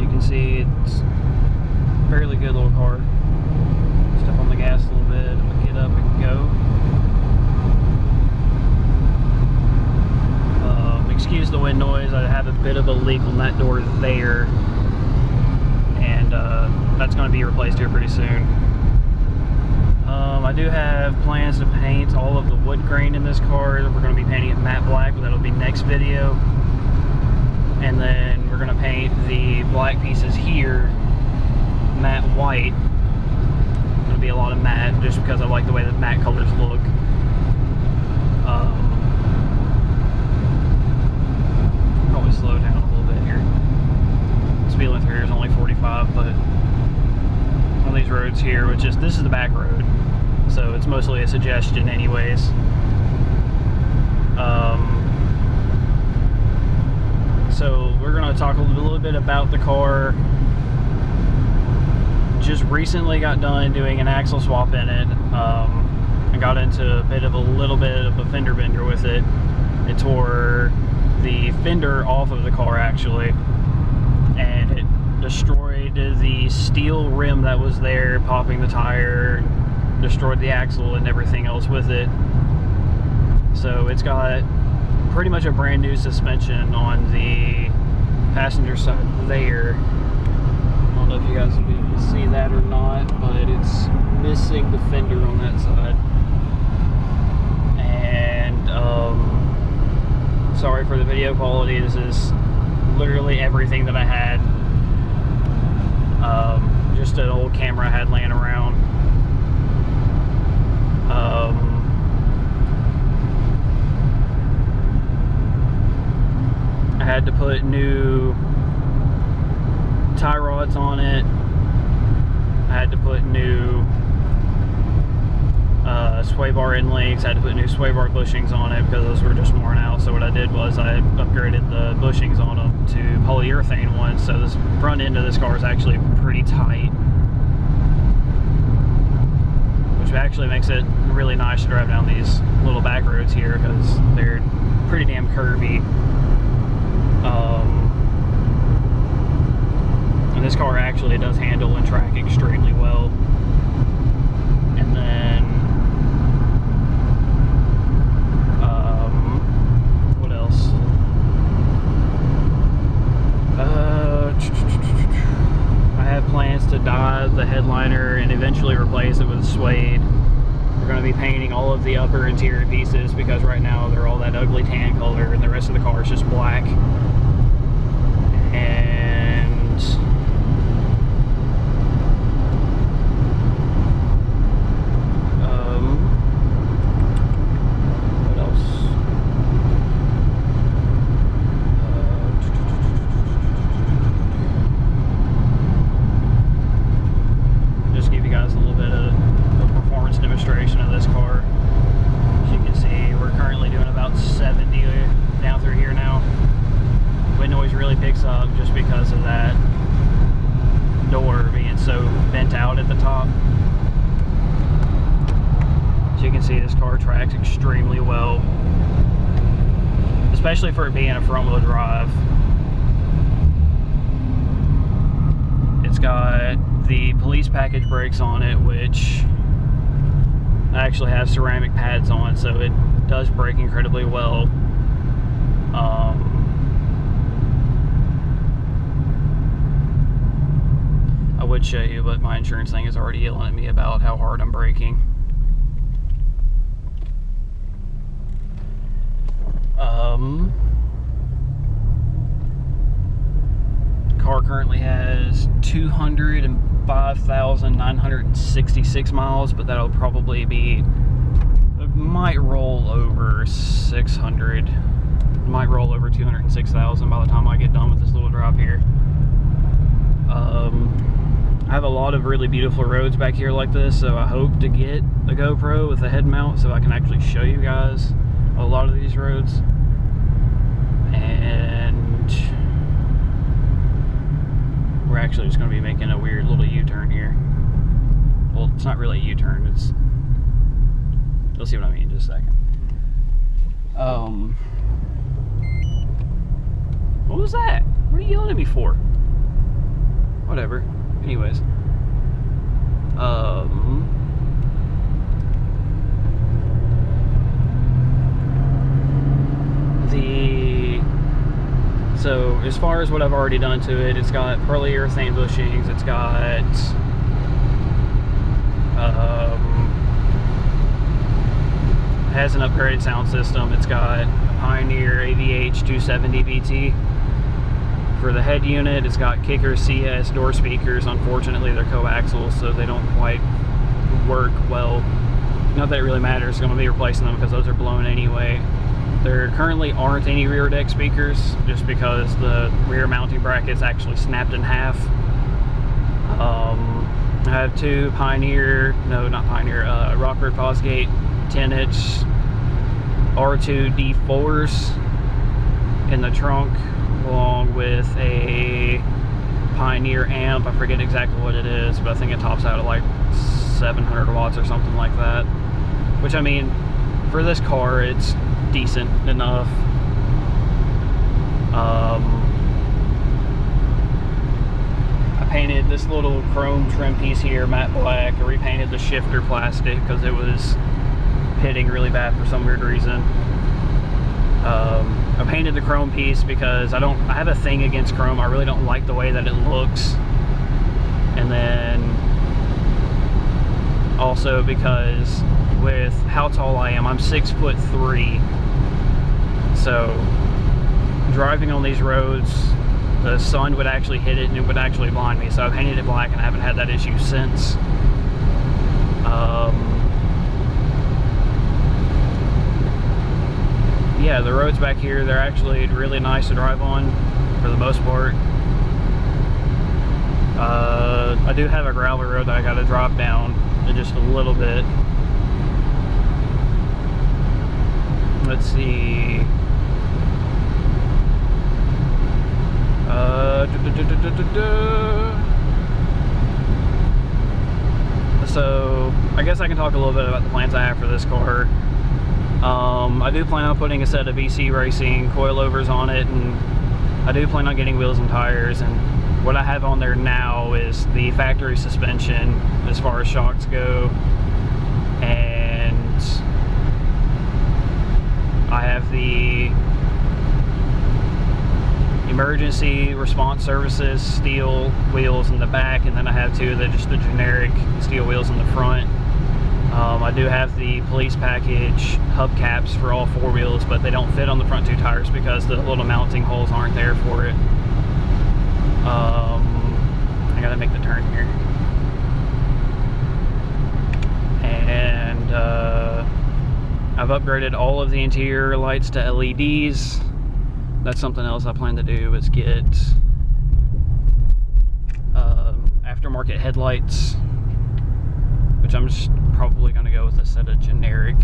you can see, it's a fairly good little car. Step on the gas a little bit, get up and go. Excuse the wind noise, I have a bit of a leak on that door there, and that's going to be replaced here pretty soon. I do have plans to paint all of the wood grain in this car. We're going to be painting it matte black, but that'll be next video. And then we're going to paint the black pieces here matte white. It's going to be a lot of matte just because I like the way the matte colors look. Probably slow down a little bit here. Speed limit here is only 45, but on these roads here, this is the back road, so it's mostly a suggestion anyways. So we're going to talk a little bit about the car. Just recently got done doing an axle swap in it. I got into a little bit of a fender bender with it. It tore the fender off of the car actually, and it destroyed the steel rim that was there, popping the tire, destroyed the axle and everything else with it. So it's got pretty much a brand new suspension on the passenger side there. I don't know if you guys will be able to see that or not, but it's missing the fender on that side. And sorry for the video quality. This is literally everything that I had. Just an old camera I had laying around. I had to put new tie rods on it. I had to put new sway bar end links. I had to put new sway bar bushings on it because those were just worn out. So what I did was I upgraded the bushings on them to polyurethane ones. So this front end of this car is actually pretty tight, which actually makes it really nice to drive down these little back roads here because they're pretty damn curvy. And this car actually does handle and track extremely well. And then what else? I have plans to dye the headliner and eventually replace it with suede. We're going to be painting all of the upper interior pieces because right now they're all that ugly tan color and the rest of the car is just black. And what else? Just give you guys a little bit of a performance demonstration of this car. As you can see, we're currently doing about 70 down through here now. Wind noise really picks up just because of that door being so bent out at the top. As you can see, this car tracks extremely well, especially for it being a front-wheel drive. It's got the police package brakes on it, which actually have ceramic pads on, so it does brake incredibly well. I would show you, but my insurance thing is already yelling at me about how hard I'm braking. Car currently has 205,966 miles, but that'll probably be, it might roll over 600, it might roll over 206,000 by the time I get done with this little drive here. I have a lot of really beautiful roads back here like this, so I hope to get a GoPro with a head mount so I can actually show you guys a lot of these roads. And we're actually just going to be making a weird little U-turn here. Well, it's not really a U-turn, it's, you'll see what I mean in just a second. What was that? What are you yelling at me for? whatever. Anyways, so as far as what I've already done to it, it's got polyurethane bushings, it's got has an upgraded sound system, it's got a Pioneer AVH 270 VT. For the head unit, it's got Kicker CS door speakers. Unfortunately, they're coaxial, so they don't quite work well. Not that it really matters, I'm going to be replacing them because those are blown anyway. There currently aren't any rear deck speakers, just because the rear mounting bracket's actually snapped in half. I have two Rockford Fosgate 10-inch R2 D4s in the trunk, along with a Pioneer amp. I forget exactly what it is, but I think it tops out at like 700 watts or something like that. Which, I mean, for this car, it's decent enough. I painted this little chrome trim piece here matte black. I repainted the shifter plastic because it was pitting really bad for some weird reason. I painted the chrome piece because I have a thing against chrome. I really don't like the way that it looks. And then also because with how tall I am, I'm 6'3". So driving on these roads, the sun would actually hit it and it would actually blind me. So I painted it black and I haven't had that issue since. Yeah, the roads back here, they're actually really nice to drive on for the most part. I do have a gravel road that I got to drop down in just a little bit. Let's see. So I guess I can talk a little bit about the plans I have for this car. I do plan on putting a set of VC Racing coilovers on it, and I do plan on getting wheels and tires. And what I have on there now is the factory suspension as far as shocks go, and I have the emergency response services steel wheels in the back, and then I have two of the generic steel wheels in the front. I do have the police package hubcaps for all four wheels, but they don't fit on the front two tires because the little mounting holes aren't there for it. I gotta make the turn here. And I've upgraded all of the interior lights to LEDs. That's something else I plan to do, is get aftermarket headlights, which I'm just probably going to go with a set of generic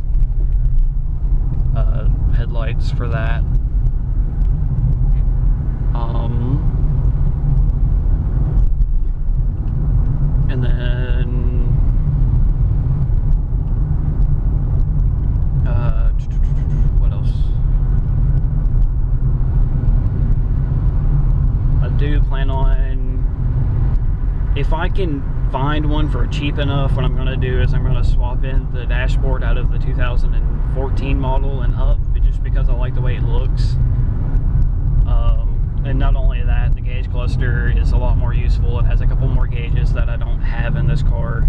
headlights for that. And then what else? I do plan on, if I can find one for cheap enough, what I'm going to do is I'm going to swap in the dashboard out of the 2014 model and up, just because I like the way it looks. And not only that, the gauge cluster is a lot more useful. It has a couple more gauges that I don't have in this car.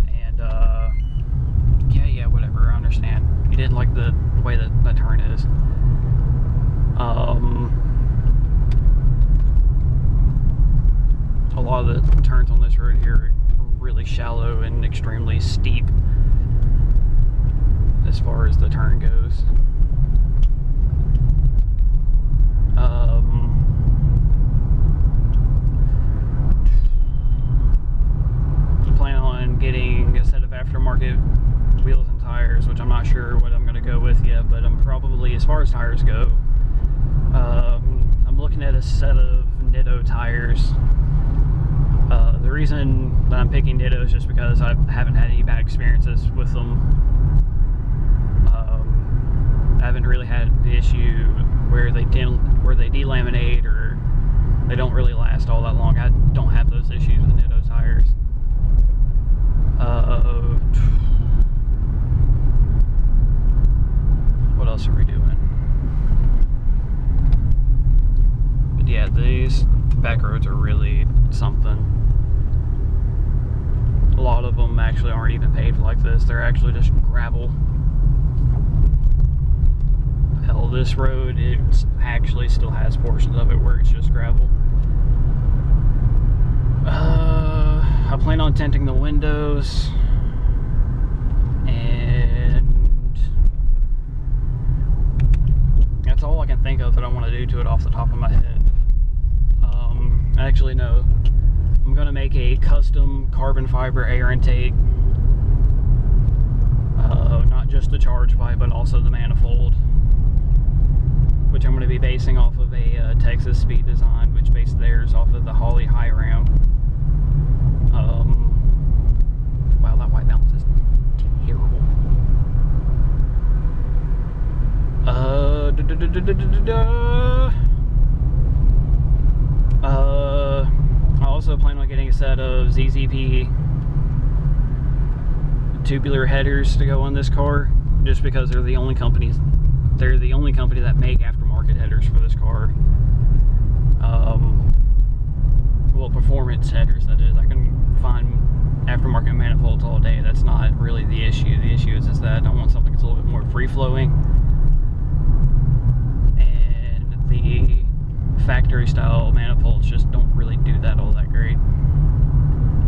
And yeah, whatever, I understand. You didn't like the way that that turn is. A lot of the turns on this road here are really shallow and extremely steep as far as the turn goes. I plan on getting a set of aftermarket wheels and tires, which I'm not sure what I'm going to go with yet, but I'm probably, as far as tires go, I'm looking at a set of Nitto tires. The reason that I'm picking Nitto is just because I haven't had any bad experiences with them. I haven't really had the issue where they delaminate or they don't really last all that long. I don't have those issues with Nitto tires. What else are we doing? But yeah, these back roads are really something. A lot of them actually aren't even paved like this. They're actually just gravel. Hell, this road, it actually still has portions of it where it's just gravel. I plan on tinting the windows, and that's all I can think of that I want to do to it off the top of my head. Actually, no. I'm going to make a custom carbon fiber air intake. Not just the charge pipe, but also the manifold, which I'm going to be basing off of a Texas Speed Design, which based theirs off of the Holley High Ram. Wow, that white balance is terrible. I also plan on getting a set of ZZP tubular headers to go on this car, just because they're the only company that make aftermarket headers for this car. Well, performance headers, that is. I can find aftermarket manifolds all day. That's not really the issue. The issue is that I want something that's a little bit more free-flowing, and the factory style manifolds just don't really do that all that great.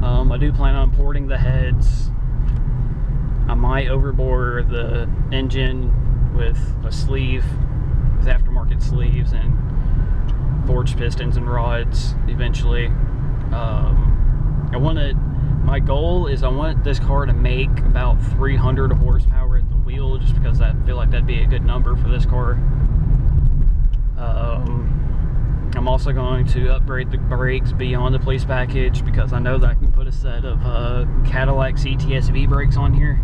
I do plan on porting the heads. I might overbore the engine with a sleeve, with aftermarket sleeves and forged pistons and rods eventually. My goal is I want this car to make about 300 horsepower at the wheel, just because I feel like that'd be a good number for this car. I'm also going to upgrade the brakes beyond the police package, because I know that I can put a set of Cadillac CTSV brakes on here.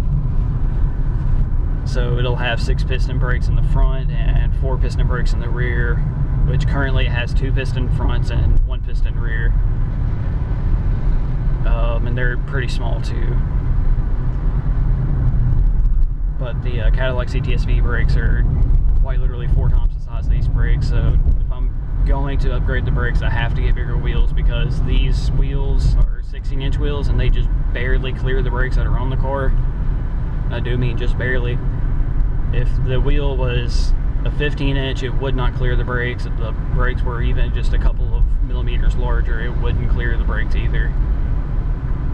So it'll have 6 piston brakes in the front and 4 piston brakes in the rear, which currently has 2 piston fronts and 1 piston rear. And they're pretty small too. But the Cadillac CTSV brakes are quite literally 4 times the size of these brakes. So if I'm going to upgrade the brakes, I have to get bigger wheels, because these wheels are 16-inch wheels and they just barely clear the brakes that are on the car. I do mean just barely. If the wheel was a 15-inch, it would not clear the brakes. If the brakes were even just a couple of millimeters larger, it wouldn't clear the brakes either.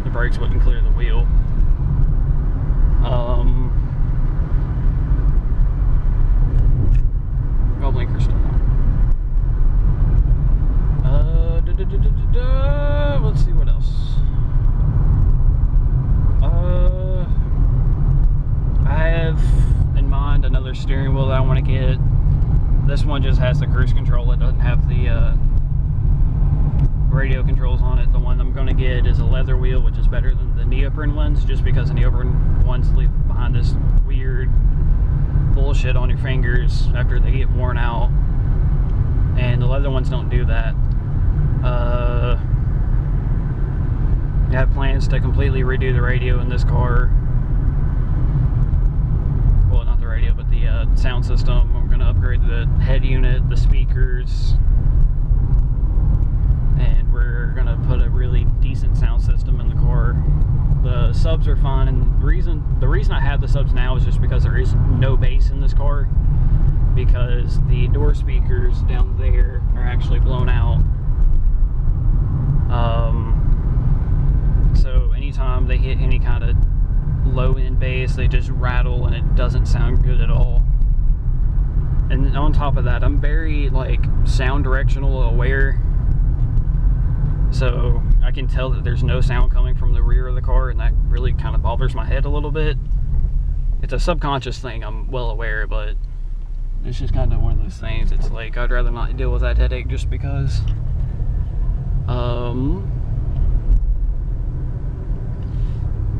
The brakes wouldn't clear the wheel. Oh, blinker's still on. Let's see what else. I have in mind another steering wheel that I want to get. This one just has the cruise control. It doesn't have the radio controls on it. The one I'm going to get is a leather wheel, which is better than the neoprene ones, just because the neoprene ones leave behind this weird bullshit on your fingers after they get worn out, and the leather ones don't do that. I have plans to completely redo the radio in this car. Well, not the radio, but the sound system. I'm going to upgrade the head unit, the speakers, and we're going to put a really decent sound system in the car. The subs are fine, and the reason I have the subs now is just because there is no bass in this car, because the door speakers down there are actually blown out. So anytime they hit any kind of low end bass, they just rattle and it doesn't sound good at all. And on top of that, I'm very like sound directional aware, so I can tell that there's no sound coming from the rear of the car, and that really kind of bothers my head a little bit. It's a subconscious thing, I'm well aware, but it's just kind of one of those things. It's like I'd rather not deal with that headache just because.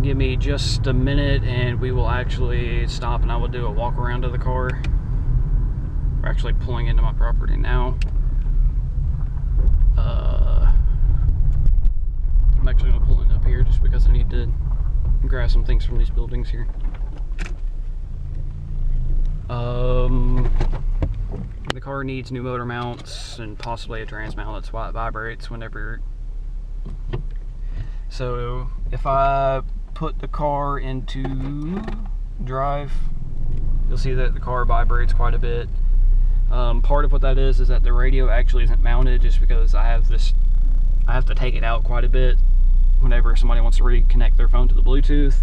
Give me just a minute and we will actually stop, and I will do a walk around of the car. We're actually pulling into my property now. I'm actually going to pull it up here just because I need to grab some things from these buildings here. The car needs new motor mounts and possibly a trans mount. That's why it vibrates whenever. So if I put the car into drive, you'll see that the car vibrates quite a bit. Part of what that is that the radio actually isn't mounted, just because I have to take it out quite a bit whenever somebody wants to reconnect their phone to the Bluetooth.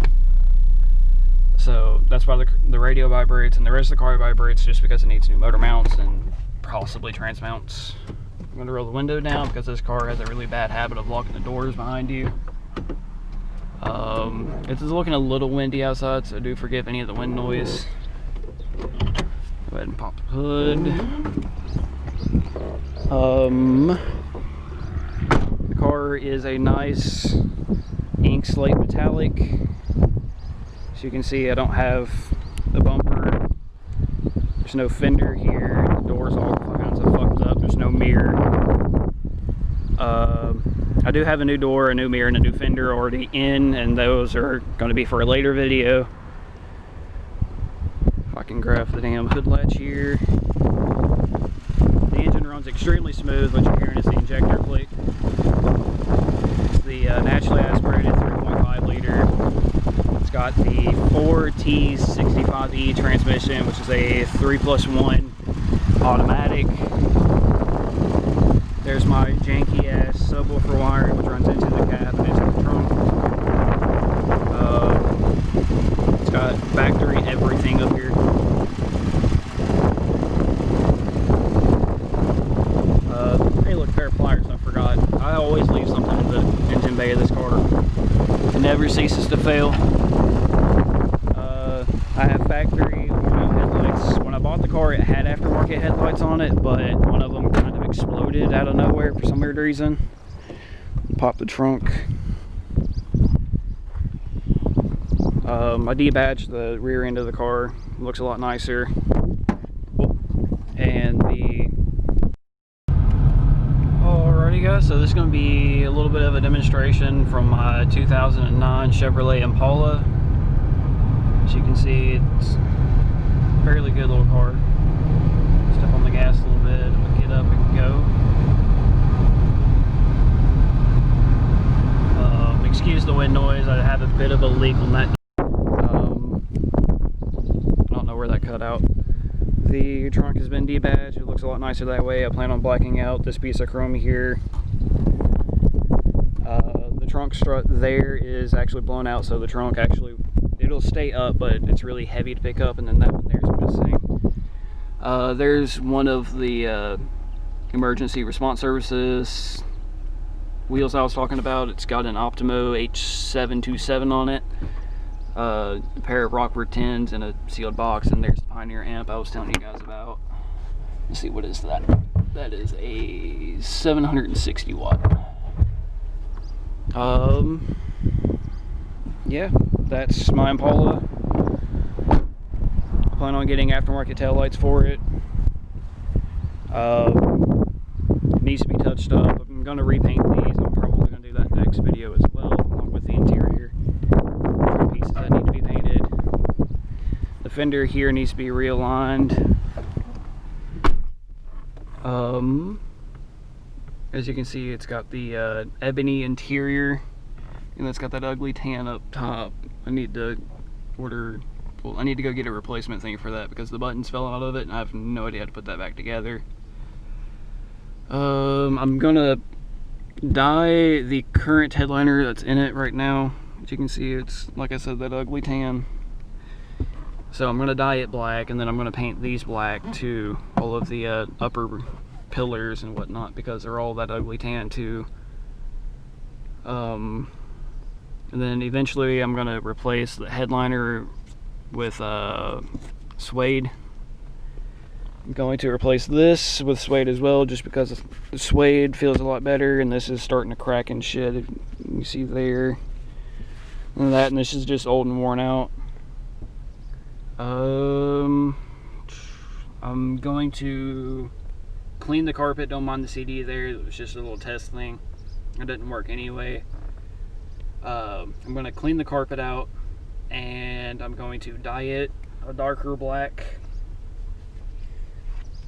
So that's why the radio vibrates, and the rest of the car vibrates just because it needs new motor mounts and possibly trans mounts. I'm going to roll the window down because this car has a really bad habit of locking the doors behind you. It's looking a little windy outside, so do forgive any of the wind noise. Go ahead and pop the hood. The car is a nice ink slate metallic. As you can see, I don't have the bumper. There's no fender here. The door's all kinds of fucked up. There's no mirror. I do have a new door, a new mirror, and a new fender already in, and those are going to be for a later video. If I can grab the damn hood latch here. The engine runs extremely smooth. What you're hearing is the injector click. It's the naturally aspirated 3.5 liter. It's got the 4T65E transmission, which is a 3+1 automatic. There's my janky ass subwoofer wiring, which runs into the cab and into the trunk. It's got factory everything up here. Hey, look, pair of pliers, I forgot. I always leave something in the engine bay of this car. It never ceases to fail. I have factory headlights. When I bought the car, it had aftermarket headlights on it, but one of them kind of exploded out of nowhere for some weird reason. Pop the trunk. I debadged the rear end of the car. It looks a lot nicer. And alrighty guys, so this is going to be a little bit of a demonstration from my 2009 Chevrolet Impala. As you can see, it's a fairly good little car. Step on the gas a little bit, we'll get up and go. Excuse the wind noise, I have a bit of a leak on that. I don't know where that cut out. The trunk has been debadged. It looks a lot nicer that way. I plan on blacking out this piece of chrome here. The trunk strut there is actually blown out, so the trunk actually, it'll stay up, but it's really heavy to pick up, and then that one there's missing. There's one of the emergency response services wheels I was talking about. It's got an Optimo H727 on it, a pair of Rockford 10s in a sealed box, and there's the Pioneer amp I was telling you guys about. Let's see, what is that? That is a 760 watt. Yeah, that's my Impala. I plan on getting aftermarket taillights for it. It needs to be touched up. I'm going to repaint these. I'm probably going to do that next video as well, along with the interior. Different pieces that need to be painted. The fender here needs to be realigned. As you can see, it's got the ebony interior, and it's got that ugly tan up top. I need to go get a replacement thing for that because the buttons fell out of it, and I have no idea how to put that back together. I'm gonna dye the current headliner that's in it right now. As you can see, it's, like I said, that ugly tan. So I'm gonna dye it black, and then I'm gonna paint these black too, all of the upper pillars and whatnot, because they're all that ugly tan too. And then eventually I'm gonna replace the headliner with suede. I'm going to replace this with suede as well, just because the suede feels a lot better, and this is starting to crack and shit. You see there, and that, and this is just old and worn out. I'm going to clean the carpet, don't mind the CD there. It was just a little test thing. It didn't work anyway. I'm going to clean the carpet out, and I'm going to dye it a darker black.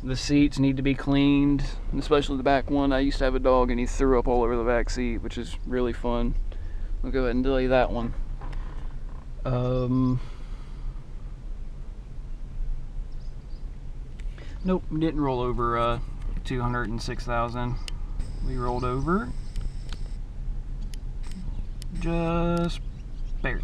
The seats need to be cleaned, especially the back one. I used to have a dog and he threw up all over the back seat, which is really fun. I'll go ahead and delete that one. Nope, we didn't roll over 206,000. We rolled over just barely.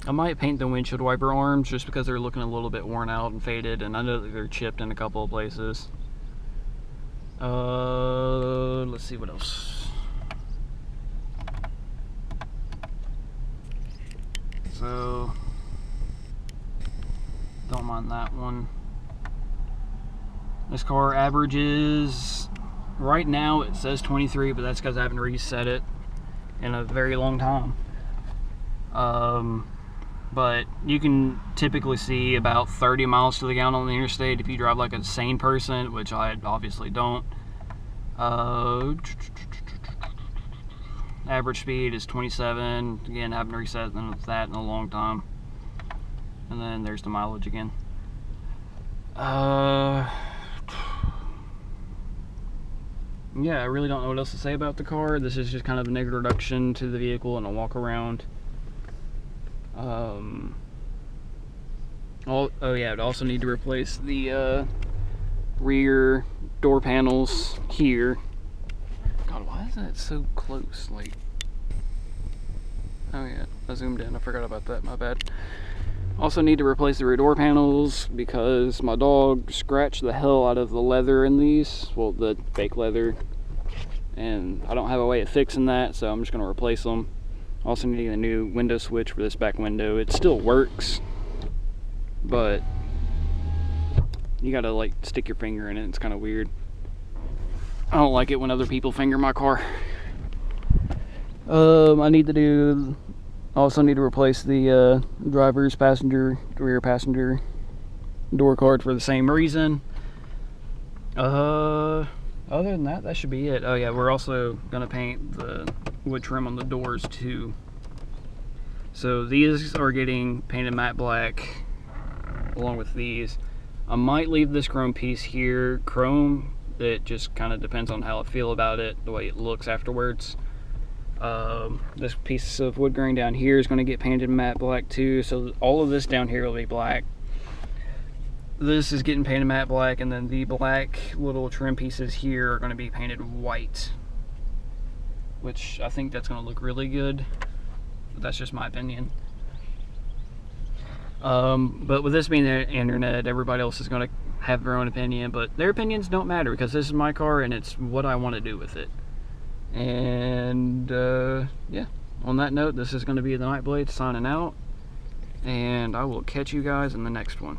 I might paint the windshield wiper arms just because they're looking a little bit worn out and faded, and I know that they're chipped in a couple of places. Let's see what else. So, don't mind that one. This car averages, right now it says 23, but that's because I haven't reset it in a very long time. But you can typically see about 30 miles to the gallon on the interstate if you drive like a sane person, which I obviously don't. Average speed is 27. Again, I haven't reset that in a long time. And then there's the mileage again. Yeah, I really don't know what else to say about the car. This is just kind of an introduction to the vehicle and a walk around. Oh yeah, I'd also need to replace the rear door panels here. God, why is that so close? Like, oh yeah, I zoomed in. I forgot about that. My bad. Also need to replace the rear door panels because my dog scratched the hell out of the leather in these. Well, the fake leather, and I don't have a way of fixing that, so I'm just gonna replace them. Also needing a new window switch for this back window. It still works, but you gotta like stick your finger in it. It's kind of weird. I don't like it when other people finger my car. I need to do, also need to replace the driver's passenger, rear passenger door card for the same reason. Other than that, that should be it. Oh yeah, we're also gonna paint the wood trim on the doors too. So these are getting painted matte black along with these. I might leave this chrome piece here chrome. It just kind of depends on how I feel about it, the way it looks afterwards. This piece of wood grain down here is going to get painted matte black too, so all of this down here will be black. This is getting painted matte black, and then the black little trim pieces here are going to be painted white, which I think that's going to look really good, but that's just my opinion. But with this being the internet, everybody else is going to have their own opinion, but their opinions don't matter because this is my car and it's what I want to do with it. And yeah, on that note, this is going to be the Nightblade signing out, and I will catch you guys in the next one.